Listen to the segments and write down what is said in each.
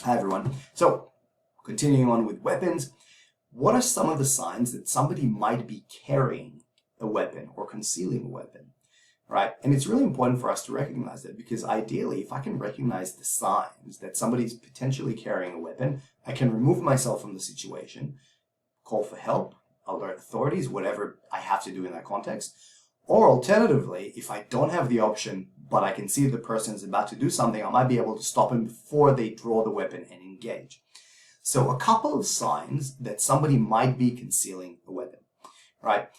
Hi everyone. So, continuing on with weapons, what are some of the signs that somebody might be carrying a weapon or concealing a weapon, right? And it's really important for us to recognize that, because ideally, if I can recognize the signs that somebody's potentially carrying a weapon, I can remove myself from the situation, call for help, alert authorities, whatever I have to do in that context. Or alternatively, if I don't have the option, but I can see the person is about to do something, I might be able to stop him before they draw the weapon and engage. So a couple of signs that somebody might be concealing a weapon, right?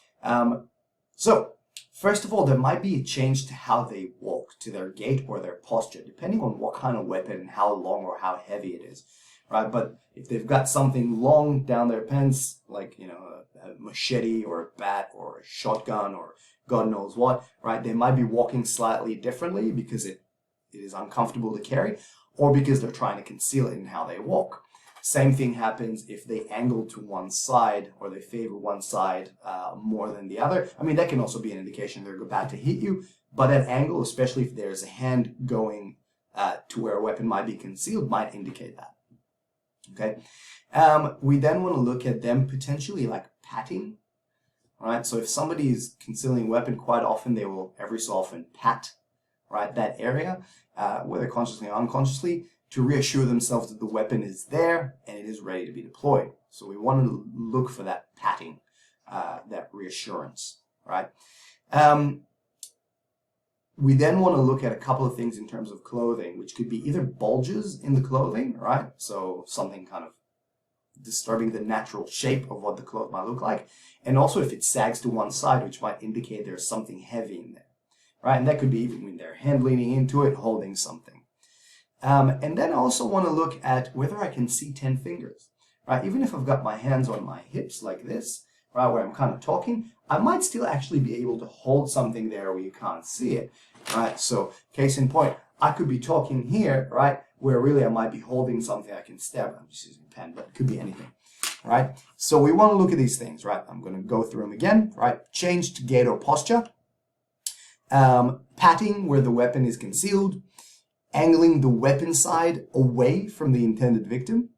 So first of all, there might be a change to how they walk, to their gait or their posture, depending on what kind of weapon and how long or how heavy it is, right? But if they've got something long down their pants, like, a machete or a bat or a shotgun or God knows what, right? They might be walking slightly differently because it is uncomfortable to carry, or because they're trying to conceal it in how they walk. Same thing happens if they angle to one side or they favor one side more than the other. I mean, that can also be an indication they're about to hit you, but that angle, especially if there's a hand going to where a weapon might be concealed, might indicate that. Okay. We then want to look at them potentially like patting. Right, so if somebody is concealing a weapon, quite often they will every so often pat, right, that area, whether consciously or unconsciously, to reassure themselves that the weapon is there and it is ready to be deployed. So we want to look for that patting, that reassurance, right? We then want to look at a couple of things in terms of clothing, which could be either bulges in the clothing, right? So something kind of disturbing the natural shape of what the cloth might look like, and also if it sags to one side, which might indicate there's something heavy in there, right? And that could be even when their hand leaning into it, holding something. And then I also want to look at whether I can see 10 fingers, right? Even if I've got my hands on my hips like this, right, where I'm kind of talking, I might still actually be able to hold something there where you can't see it, right? So case in point, I could be talking here, right, where really I might be holding something I can stab. I'm just using a pen, but it could be anything, right? So we want to look at these things, right? I'm going to go through them again, right? Changed gait or posture, patting where the weapon is concealed, angling the weapon side away from the intended victim,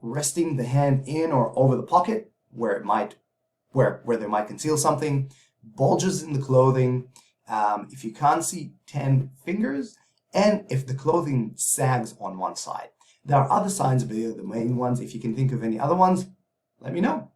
resting the hand in or over the pocket where they might conceal something, bulges in the clothing, if you can't see 10 fingers, and if the clothing sags on one side. There are other signs, but they're the main ones. If you can think of any other ones, let me know.